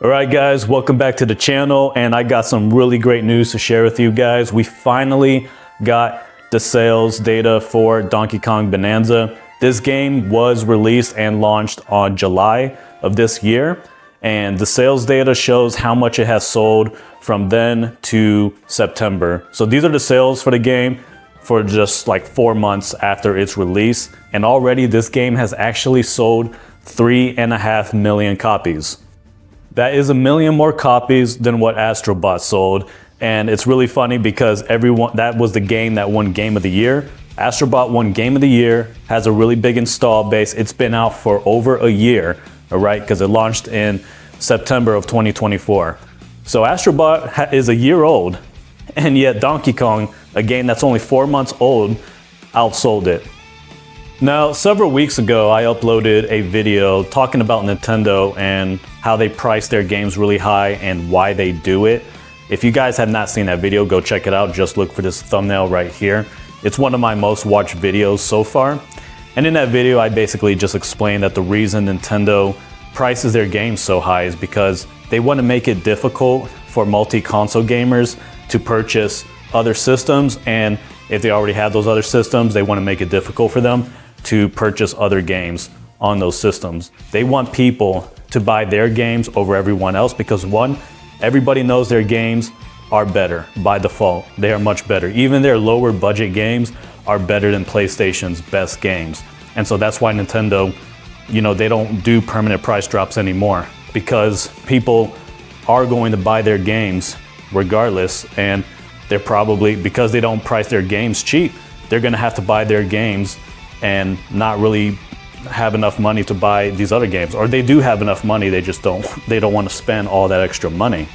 Alright guys, welcome back to the channel, and I got some really great news to share with you guys. We finally got the sales data for Donkey Kong Bonanza. This game was released and launched on July of this year, and the sales data shows how much it has sold from then to September. So these are the sales for the game for just like 4 months after its release, and already this game has actually sold 3.5 million copies. That is 1 million more copies than what Astrobot sold. And it's really funny because that was the game that won Game of the Year. Astrobot won Game of the Year, has a really big install base. It's been out for over a year, all right, because it launched in September of 2024. So Astrobot is a year old, and yet Donkey Kong, a game that's only 4 months old, outsold it. Now, several weeks ago, I uploaded a video talking about Nintendo and how they price their games really high and why they do it. If you guys have not seen that video, go check it out. Just look for this thumbnail right here. It's one of my most watched videos so far. And in that video, I basically just explained that the reason Nintendo prices their games so high is because they want to make it difficult for multi-console gamers to purchase other systems. And if they already have those other systems, they want to make it difficult for them to purchase other games on those systems. They want people to buy their games over everyone else because one, everybody knows their games are better by default. They are much better. Even their lower budget games are better than PlayStation's best games. And so that's why Nintendo, they don't do permanent price drops anymore, because people are going to buy their games regardless, and they're probably, because they don't price their games cheap, they're gonna have to buy their games and not really have enough money to buy these other games. Or they do have enough money, they just don't want to spend all that extra money.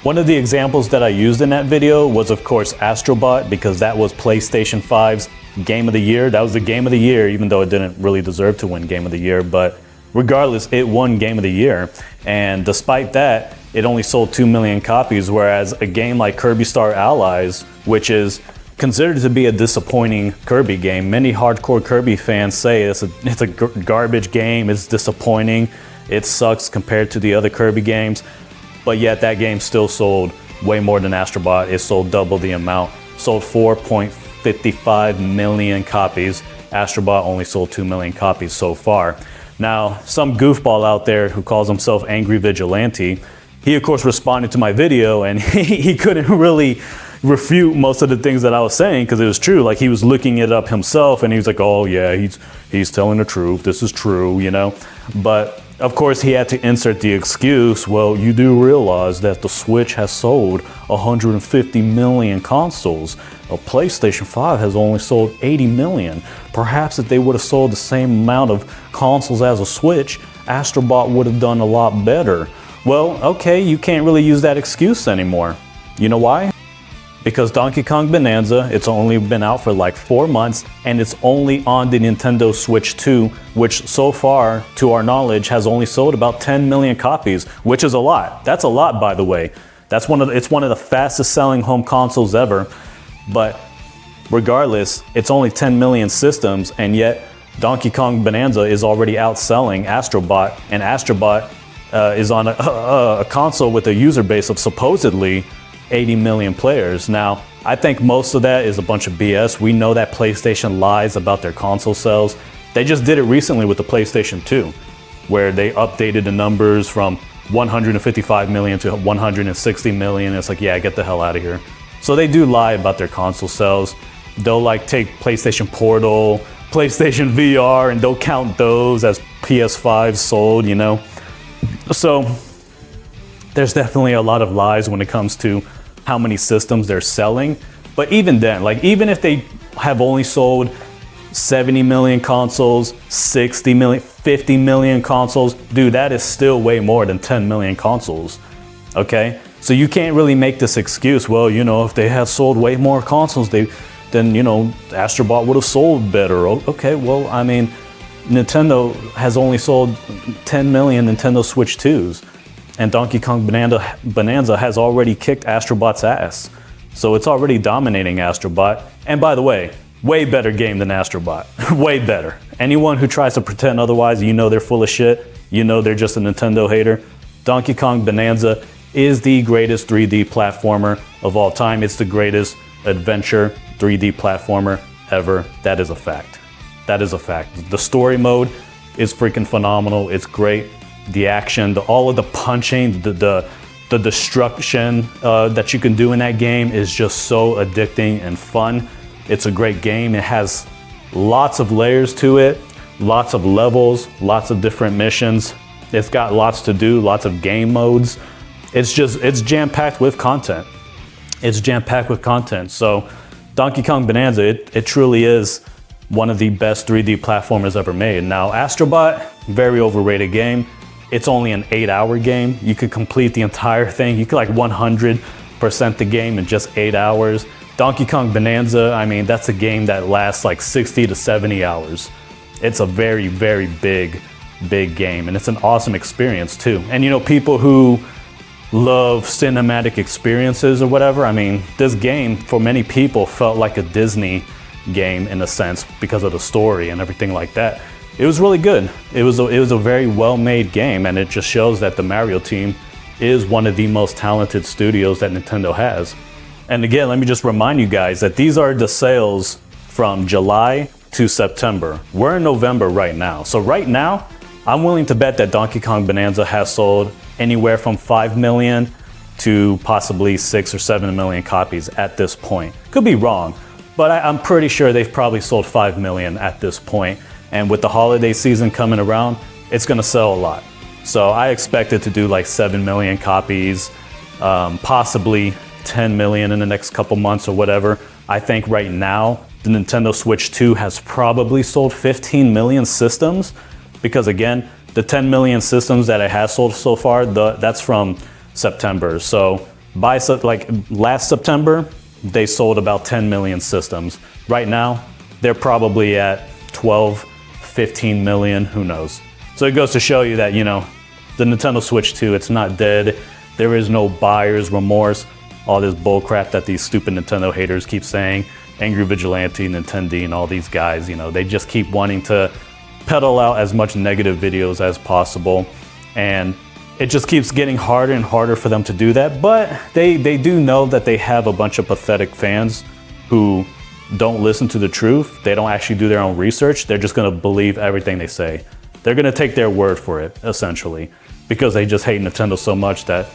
One of the examples that I used in that video was, of course, Astrobot, because that was PlayStation 5's Game of the Year. That was the Game of the Year, even though it didn't really deserve to win Game of the Year. But regardless, it won Game of the Year. And despite that, it only sold 2 million copies, whereas a game like Kirby Star Allies, which is considered to be a disappointing Kirby game. Many hardcore Kirby fans say it's a garbage game, it's disappointing, it sucks compared to the other Kirby games, but yet that game still sold way more than Astrobot. It sold double the amount, sold 4.55 million copies. Astrobot only sold 2 million copies so far. Now, some goofball out there who calls himself Angry Vigilante, he of course responded to my video, and he couldn't really refute most of the things that I was saying, because it was true. Like, he was looking it up himself and he was like, oh yeah, he's telling the truth, this is true, but of course he had to insert the excuse, well, you do realize that the Switch has sold 150 million consoles. A PlayStation 5 has only sold 80 million. Perhaps if they would have sold the same amount of consoles as a Switch, Astrobot would have done a lot better. Well, okay, you can't really use that excuse anymore. You know why? Because Donkey Kong Bonanza, it's only been out for like 4 months, and it's only on the Nintendo Switch 2, which so far, to our knowledge, has only sold about 10 million copies, which is a lot. That's a lot, by the way. It's one of the fastest selling home consoles ever. But regardless, it's only 10 million systems, and yet Donkey Kong Bonanza is already outselling Astrobot, and Astrobot is on a console with a user base of supposedly 80 million players. Now, I think most of that is a bunch of BS. We know that PlayStation lies about their console sales. They just did it recently with the PlayStation 2, where they updated the numbers from 155 million to 160 million. It's like, yeah, get the hell out of here. So they do lie about their console sales. They'll like take PlayStation Portal, PlayStation VR, and they'll count those as PS5 sold, So there's definitely a lot of lies when it comes to how many systems they're selling. But even then, like, even if they have only sold 70 million consoles, 60 million, 50 million consoles, dude, that is still way more than 10 million consoles, okay? So you can't really make this excuse, well, if they had sold way more consoles, then Astrobot would have sold better. Okay, well, I mean, Nintendo has only sold 10 million Nintendo Switch 2s. And Donkey Kong Bonanza has already kicked Astrobot's ass. So it's already dominating Astrobot. And by the way, way better game than Astrobot. Way better. Anyone who tries to pretend otherwise, they're full of shit. They're just a Nintendo hater. Donkey Kong Bonanza is the greatest 3D platformer of all time. It's the greatest adventure 3D platformer ever. That is a fact. That is a fact. The story mode is freaking phenomenal. It's great. The action, all of the punching, the destruction that you can do in that game is just so addicting and fun. It's a great game. It has lots of layers to it, lots of levels, lots of different missions. It's got lots to do, lots of game modes. It's jam-packed with content. It's jam-packed with content. So Donkey Kong Bonanza, it truly is one of the best 3D platformers ever made. Now, Astrobot, very overrated game. It's only an 8-hour game. You could complete the entire thing. You could like 100% the game in just 8 hours. Donkey Kong Bonanza, I mean, that's a game that lasts like 60 to 70 hours. It's a very, very big game, and it's an awesome experience too. And you know, people who love cinematic experiences or whatever, I mean, this game for many people felt like a Disney game in a sense because of the story and everything like that. It was really good. It was a very well-made game, and it just shows that the Mario team is one of the most talented studios that Nintendo has. And again, let me just remind you guys that these are the sales from July to September. We're in November right now. So right now, I'm willing to bet that Donkey Kong Bonanza has sold anywhere from 5 million to possibly 6 or 7 million copies at this point. Could be wrong, but I'm pretty sure they've probably sold 5 million at this point. And with the holiday season coming around, it's gonna sell a lot. So I expect it to do like 7 million copies, possibly 10 million in the next couple months or whatever. I think right now, the Nintendo Switch 2 has probably sold 15 million systems, because again, the 10 million systems that it has sold so far, that's from September. So by like last September, they sold about 10 million systems. Right now, they're probably at 12, 15 million, who knows. So it goes to show you that, you know, the Nintendo Switch 2, it's not dead. There is no buyer's remorse. All this bullcrap that these stupid Nintendo haters keep saying. Angry Vigilante, Nintendo, and all these guys, you know, they just keep wanting to pedal out as much negative videos as possible. And it just keeps getting harder and harder for them to do that. But they do know that they have a bunch of pathetic fans who don't listen to the truth. They don't actually do their own research. They're just gonna believe everything they say. They're gonna take their word for it, essentially, because they just hate Nintendo so much that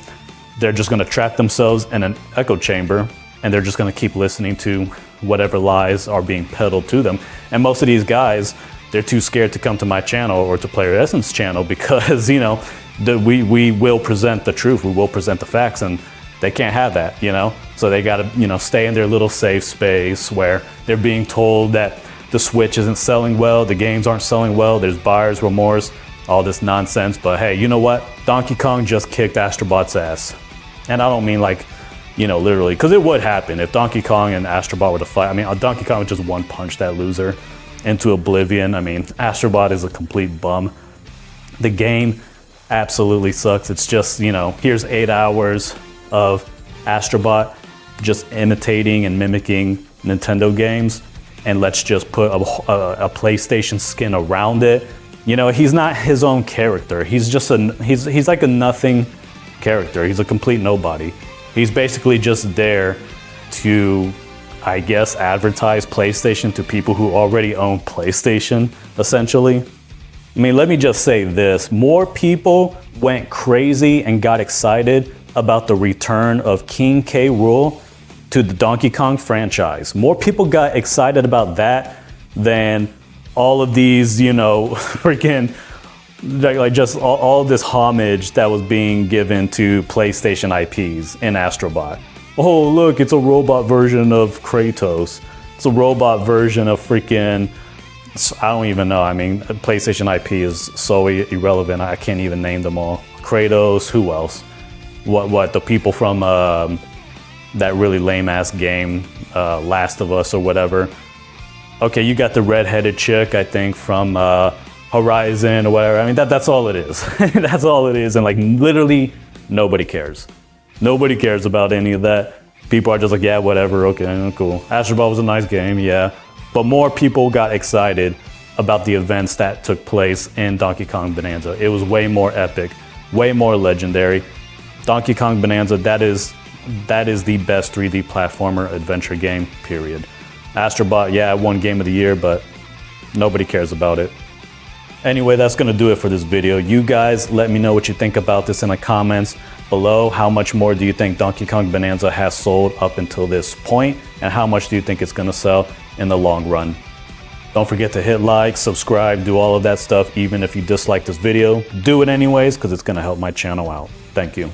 they're just gonna trap themselves in an echo chamber, and they're just gonna keep listening to whatever lies are being peddled to them. And most of these guys, they're too scared to come to my channel or to Player Essence channel because, you know, we will present the truth, we will present the facts, and they can't have that, you know? So they gotta, you know, stay in their little safe space where they're being told that the Switch isn't selling well, the games aren't selling well, there's buyer's remorse, all this nonsense. But hey, you know what? Donkey Kong just kicked Astrobot's ass. And I don't mean like, you know, literally, because it would happen if Donkey Kong and Astrobot were to fight. I mean, Donkey Kong would just one punch that loser into oblivion. I mean, Astrobot is a complete bum. The game absolutely sucks. It's just, you know, here's 8 hours of Astrobot just imitating and mimicking Nintendo games, and let's just put a PlayStation skin around it. You know, he's not his own character. He's just he's like a nothing character. He's a complete nobody. He's basically just there to, I guess, advertise PlayStation to people who already own PlayStation, essentially. I mean, let me just say this. More people went crazy and got excited about the return of King K. Rool to the Donkey Kong franchise. More people got excited about that than all of these, you know, freaking, like just all this homage that was being given to PlayStation IPs in Astrobot. Oh, look, it's a robot version of Kratos. It's a robot version of freaking, I don't even know. I mean, PlayStation IP is so irrelevant. I can't even name them all. Kratos, who else? What the people from that really lame-ass game, Last of Us or whatever. Okay, you got the red-headed chick, I think, from Horizon or whatever. I mean, that's all it is. That's all it is. And like literally nobody cares. Nobody cares about any of that. People are just like, yeah, whatever, okay, cool. Astrobot was a nice game, yeah. But more people got excited about the events that took place in Donkey Kong Bonanza. It was way more epic way more legendary. Donkey Kong Bonanza, that is the best 3D platformer adventure game, period. Astrobot, yeah, it won Game of the Year, but nobody cares about it. Anyway, that's gonna do it for this video. You guys, let me know what you think about this in the comments below. How much more do you think Donkey Kong Bonanza has sold up until this point? And how much do you think it's gonna sell in the long run? Don't forget to hit like, subscribe, do all of that stuff. Even if you dislike this video, do it anyways, because it's gonna help my channel out. Thank you.